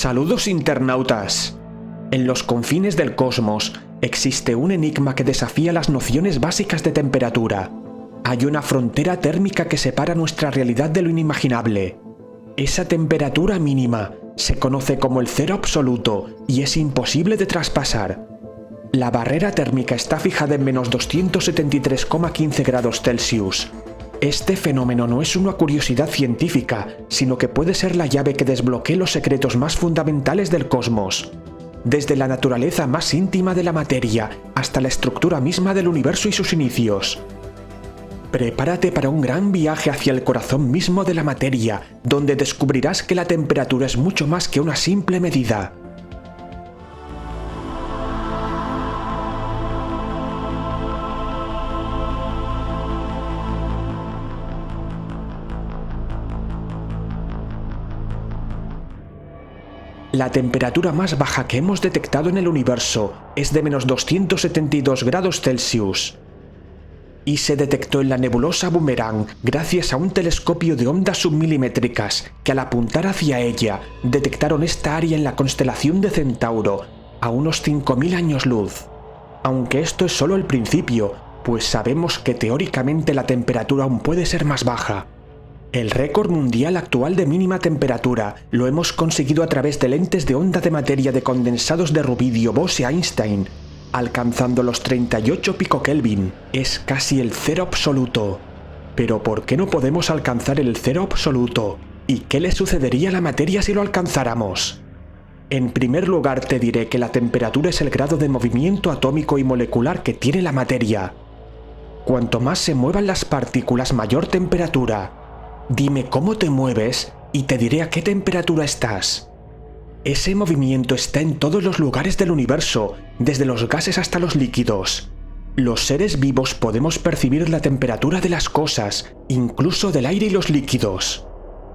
Saludos internautas. En los confines del cosmos existe un enigma que desafía las nociones básicas de temperatura. Hay una frontera térmica que separa nuestra realidad de lo inimaginable. Esa temperatura mínima se conoce como el cero absoluto y es imposible de traspasar. La barrera térmica está fijada en menos 273,15 grados Celsius. Este fenómeno no es una curiosidad científica, sino que puede ser la llave que desbloquee los secretos más fundamentales del cosmos. Desde la naturaleza más íntima de la materia hasta la estructura misma del universo y sus inicios. Prepárate para un gran viaje hacia el corazón mismo de la materia, donde descubrirás que la temperatura es mucho más que una simple medida. La temperatura más baja que hemos detectado en el universo es de menos 272 grados Celsius. Y se detectó en la nebulosa Boomerang gracias a un telescopio de ondas submilimétricas que al apuntar hacia ella detectaron esta área en la constelación de Centauro a unos 5000 años luz. Aunque esto es solo el principio, pues sabemos que teóricamente la temperatura aún puede ser más baja. El récord mundial actual de mínima temperatura lo hemos conseguido a través de lentes de onda de materia de condensados de rubidio Bose-Einstein, alcanzando los 38 picokelvin. Es casi el cero absoluto. Pero ¿por qué no podemos alcanzar el cero absoluto? ¿Y qué le sucedería a la materia si lo alcanzáramos? En primer lugar te diré que la temperatura es el grado de movimiento atómico y molecular que tiene la materia. Cuanto más se muevan las partículas, mayor temperatura. Dime cómo te mueves y te diré a qué temperatura estás. Ese movimiento está en todos los lugares del universo, desde los gases hasta los líquidos. Los seres vivos podemos percibir la temperatura de las cosas, incluso del aire y los líquidos.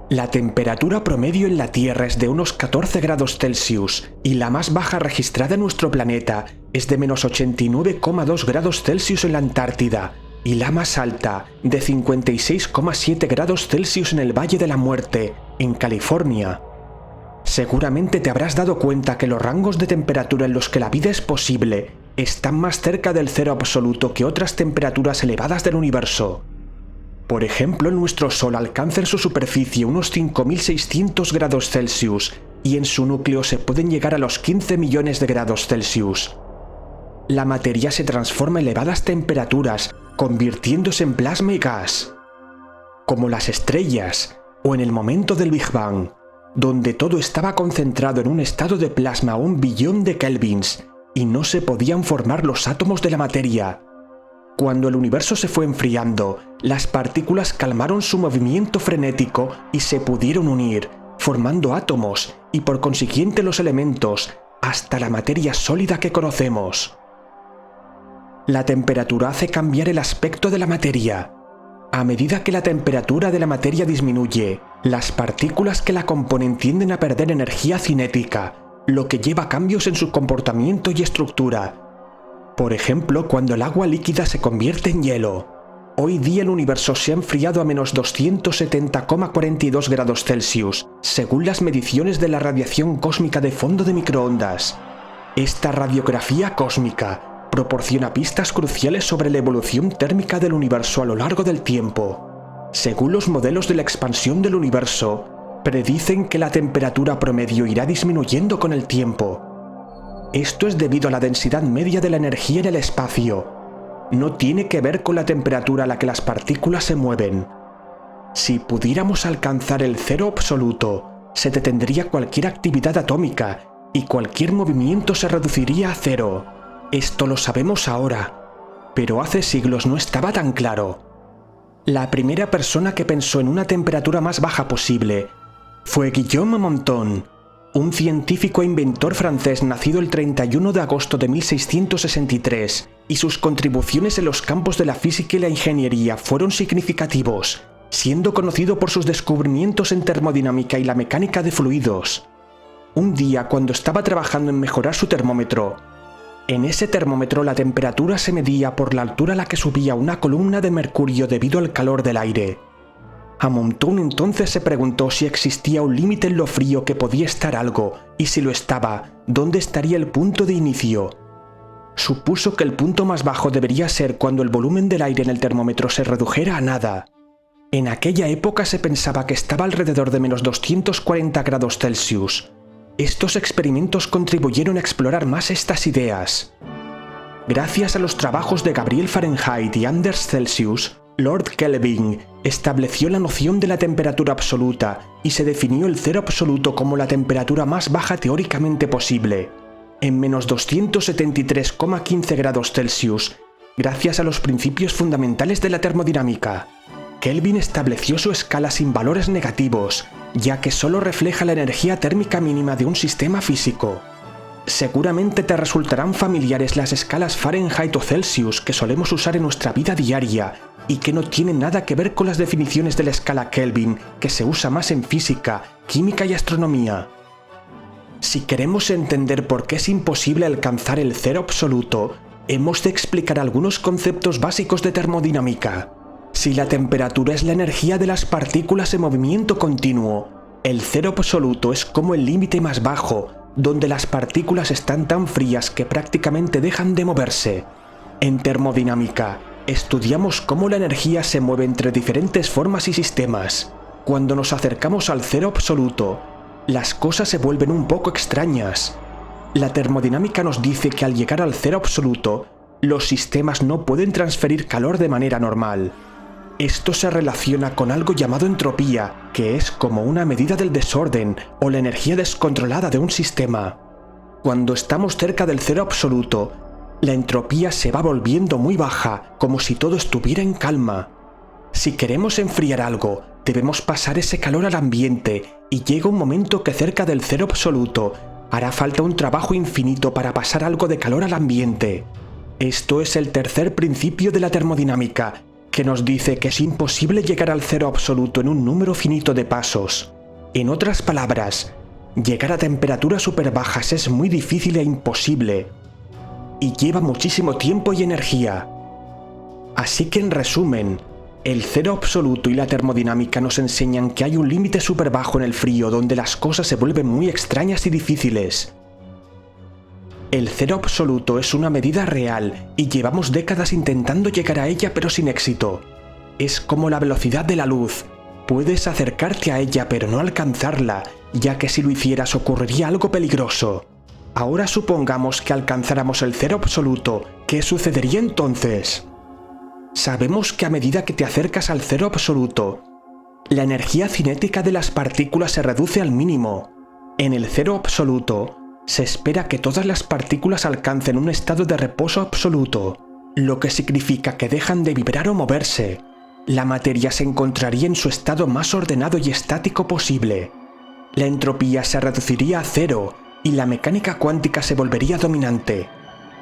La temperatura promedio en la Tierra es de unos 14 grados Celsius y la más baja registrada en nuestro planeta es de menos 89,2 grados Celsius en la Antártida, y la más alta, de 56,7 grados Celsius en el Valle de la Muerte, en California. Seguramente te habrás dado cuenta que los rangos de temperatura en los que la vida es posible están más cerca del cero absoluto que otras temperaturas elevadas del universo. Por ejemplo, nuestro Sol alcanza en su superficie unos 5600 grados Celsius y en su núcleo se pueden llegar a los 15 millones de grados Celsius. La materia se transforma a elevadas temperaturas, convirtiéndose en plasma y gas, como las estrellas o en el momento del Big Bang, donde todo estaba concentrado en un estado de plasma a 1 billón de kelvins y no se podían formar los átomos de la materia. Cuando el universo se fue enfriando, las partículas calmaron su movimiento frenético y se pudieron unir, formando átomos y por consiguiente los elementos, hasta la materia sólida que conocemos. La temperatura hace cambiar el aspecto de la materia. A medida que la temperatura de la materia disminuye, las partículas que la componen tienden a perder energía cinética, lo que lleva a cambios en su comportamiento y estructura. Por ejemplo, cuando el agua líquida se convierte en hielo. Hoy día el universo se ha enfriado a menos 270,42 grados Celsius, según las mediciones de la radiación cósmica de fondo de microondas. Esta radiografía cósmica proporciona pistas cruciales sobre la evolución térmica del universo a lo largo del tiempo. Según los modelos de la expansión del universo, predicen que la temperatura promedio irá disminuyendo con el tiempo. Esto es debido a la densidad media de la energía en el espacio. No tiene que ver con la temperatura a la que las partículas se mueven. Si pudiéramos alcanzar el cero absoluto, se detendría cualquier actividad atómica y cualquier movimiento se reduciría a cero. Esto lo sabemos ahora, pero hace siglos no estaba tan claro. La primera persona que pensó en una temperatura más baja posible fue Guillaume Monton, un científico e inventor francés nacido el 31 de agosto de 1663, y sus contribuciones en los campos de la física y la ingeniería fueron significativos, siendo conocido por sus descubrimientos en termodinámica y la mecánica de fluidos. Un día, cuando estaba trabajando en mejorar su termómetro, en ese termómetro la temperatura se medía por la altura a la que subía una columna de mercurio debido al calor del aire. Amontón entonces se preguntó si existía un límite en lo frío que podía estar algo, y si lo estaba, ¿dónde estaría el punto de inicio? Supuso que el punto más bajo debería ser cuando el volumen del aire en el termómetro se redujera a nada. En aquella época se pensaba que estaba alrededor de menos 240 grados Celsius. Estos experimentos contribuyeron a explorar más estas ideas. Gracias a los trabajos de Gabriel Fahrenheit y Anders Celsius, Lord Kelvin estableció la noción de la temperatura absoluta y se definió el cero absoluto como la temperatura más baja teóricamente posible, en menos 273,15 grados Celsius, gracias a los principios fundamentales de la termodinámica. Kelvin estableció su escala sin valores negativos, ya que solo refleja la energía térmica mínima de un sistema físico. Seguramente te resultarán familiares las escalas Fahrenheit o Celsius que solemos usar en nuestra vida diaria y que no tienen nada que ver con las definiciones de la escala Kelvin, que se usa más en física, química y astronomía. Si queremos entender por qué es imposible alcanzar el cero absoluto, hemos de explicar algunos conceptos básicos de termodinámica. Si la temperatura es la energía de las partículas en movimiento continuo, el cero absoluto es como el límite más bajo, donde las partículas están tan frías que prácticamente dejan de moverse. En termodinámica, estudiamos cómo la energía se mueve entre diferentes formas y sistemas. Cuando nos acercamos al cero absoluto, las cosas se vuelven un poco extrañas. La termodinámica nos dice que al llegar al cero absoluto, los sistemas no pueden transferir calor de manera normal. Esto se relaciona con algo llamado entropía, que es como una medida del desorden o la energía descontrolada de un sistema. Cuando estamos cerca del cero absoluto, la entropía se va volviendo muy baja, como si todo estuviera en calma. Si queremos enfriar algo, debemos pasar ese calor al ambiente, y llega un momento que cerca del cero absoluto hará falta un trabajo infinito para pasar algo de calor al ambiente. Esto es el tercer principio de la termodinámica, que nos dice que es imposible llegar al cero absoluto en un número finito de pasos. En otras palabras, llegar a temperaturas superbajas es muy difícil e imposible, y lleva muchísimo tiempo y energía. Así que en resumen, el cero absoluto y la termodinámica nos enseñan que hay un límite superbajo en el frío donde las cosas se vuelven muy extrañas y difíciles. El cero absoluto es una medida real y llevamos décadas intentando llegar a ella pero sin éxito. Es como la velocidad de la luz. Puedes acercarte a ella pero no alcanzarla, ya que si lo hicieras ocurriría algo peligroso. Ahora supongamos que alcanzáramos el cero absoluto, ¿qué sucedería entonces? Sabemos que a medida que te acercas al cero absoluto, la energía cinética de las partículas se reduce al mínimo. En el cero absoluto, se espera que todas las partículas alcancen un estado de reposo absoluto, lo que significa que dejan de vibrar o moverse. La materia se encontraría en su estado más ordenado y estático posible. La entropía se reduciría a cero y la mecánica cuántica se volvería dominante.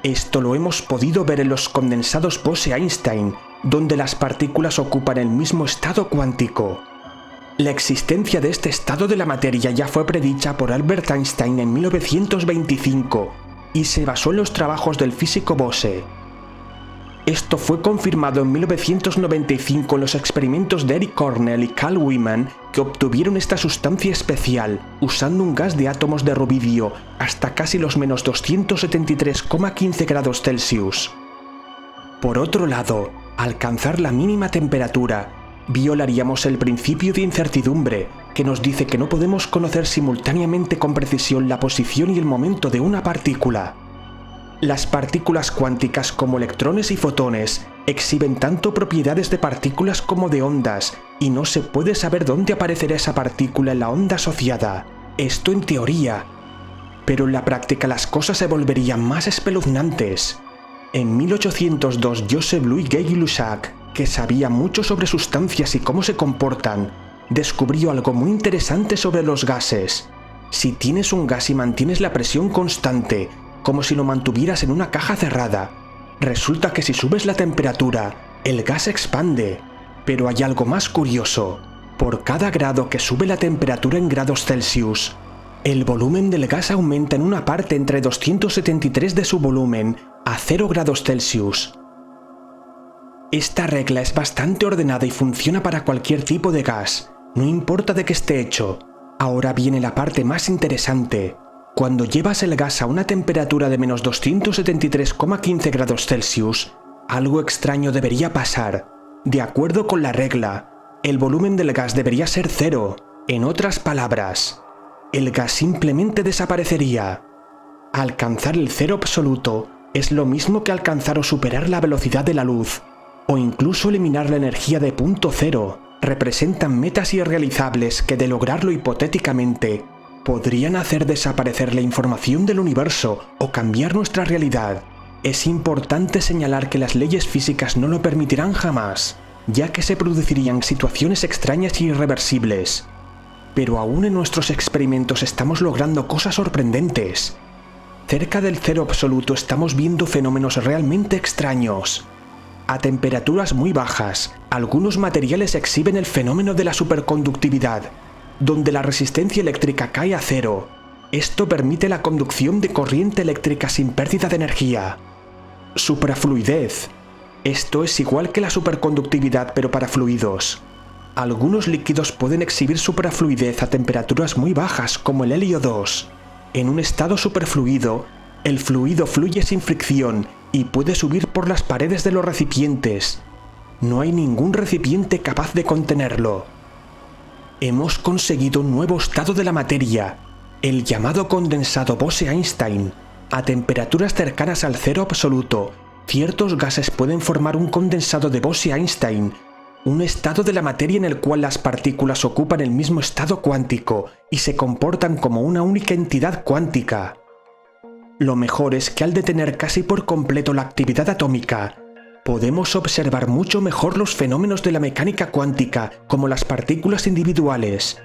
Esto lo hemos podido ver en los condensados Bose-Einstein, donde las partículas ocupan el mismo estado cuántico. La existencia de este estado de la materia ya fue predicha por Albert Einstein en 1925 y se basó en los trabajos del físico Bose. Esto fue confirmado en 1995 en los experimentos de Eric Cornell y Carl Wieman, que obtuvieron esta sustancia especial usando un gas de átomos de rubidio hasta casi los menos 273,15 grados Celsius. Por otro lado, alcanzar la mínima temperatura, violaríamos el principio de incertidumbre, que nos dice que no podemos conocer simultáneamente con precisión la posición y el momento de una partícula. Las partículas cuánticas como electrones y fotones exhiben tanto propiedades de partículas como de ondas, y no se puede saber dónde aparecerá esa partícula en la onda asociada. Esto en teoría, pero en la práctica las cosas se volverían más espeluznantes. En 1802, Joseph Louis Gay-Lussac, que sabía mucho sobre sustancias y cómo se comportan, descubrió algo muy interesante sobre los gases. Si tienes un gas y mantienes la presión constante, como si lo mantuvieras en una caja cerrada, resulta que si subes la temperatura, el gas se expande. Pero hay algo más curioso. Por cada grado que sube la temperatura en grados Celsius, el volumen del gas aumenta en una parte entre 273 de su volumen a 0 grados Celsius. Esta regla es bastante ordenada y funciona para cualquier tipo de gas, no importa de qué esté hecho. Ahora viene la parte más interesante. Cuando llevas el gas a una temperatura de menos 273,15 grados Celsius, algo extraño debería pasar. De acuerdo con la regla, el volumen del gas debería ser cero. En otras palabras, el gas simplemente desaparecería. Alcanzar el cero absoluto es lo mismo que alcanzar o superar la velocidad de la luz, o incluso eliminar la energía de punto cero. Representan metas irrealizables que, de lograrlo hipotéticamente, podrían hacer desaparecer la información del universo o cambiar nuestra realidad. Es importante señalar que las leyes físicas no lo permitirán jamás, ya que se producirían situaciones extrañas e irreversibles. Pero aún en nuestros experimentos estamos logrando cosas sorprendentes. Cerca del cero absoluto estamos viendo fenómenos realmente extraños. A temperaturas muy bajas, algunos materiales exhiben el fenómeno de la superconductividad, donde la resistencia eléctrica cae a cero. Esto permite la conducción de corriente eléctrica sin pérdida de energía. Suprafluidez. Esto es igual que la superconductividad, pero para fluidos. Algunos líquidos pueden exhibir suprafluidez a temperaturas muy bajas, como el helio 2. En un estado superfluido, el fluido fluye sin fricción y puede subir por las paredes de los recipientes. No hay ningún recipiente capaz de contenerlo. Hemos conseguido un nuevo estado de la materia, el llamado condensado Bose-Einstein. A temperaturas cercanas al cero absoluto, ciertos gases pueden formar un condensado de Bose-Einstein, un estado de la materia en el cual las partículas ocupan el mismo estado cuántico y se comportan como una única entidad cuántica. Lo mejor es que al detener casi por completo la actividad atómica, podemos observar mucho mejor los fenómenos de la mecánica cuántica, como las partículas individuales.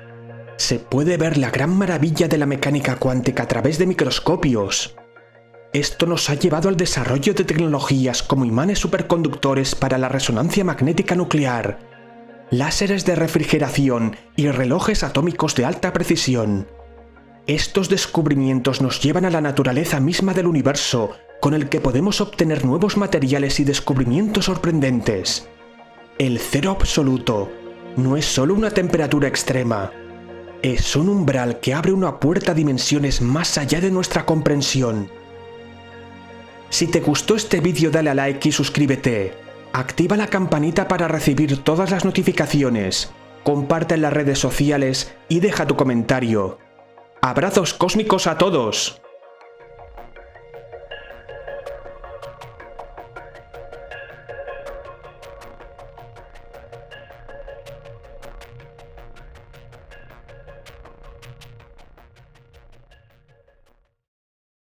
Se puede ver la gran maravilla de la mecánica cuántica a través de microscopios. Esto nos ha llevado al desarrollo de tecnologías como imanes superconductores para la resonancia magnética nuclear, láseres de refrigeración y relojes atómicos de alta precisión. Estos descubrimientos nos llevan a la naturaleza misma del universo, con el que podemos obtener nuevos materiales y descubrimientos sorprendentes. El cero absoluto no es solo una temperatura extrema, es un umbral que abre una puerta a dimensiones más allá de nuestra comprensión. Si te gustó este vídeo, dale a like y suscríbete. Activa la campanita para recibir todas las notificaciones. Comparte en las redes sociales y deja tu comentario. ¡Abrazos cósmicos a todos!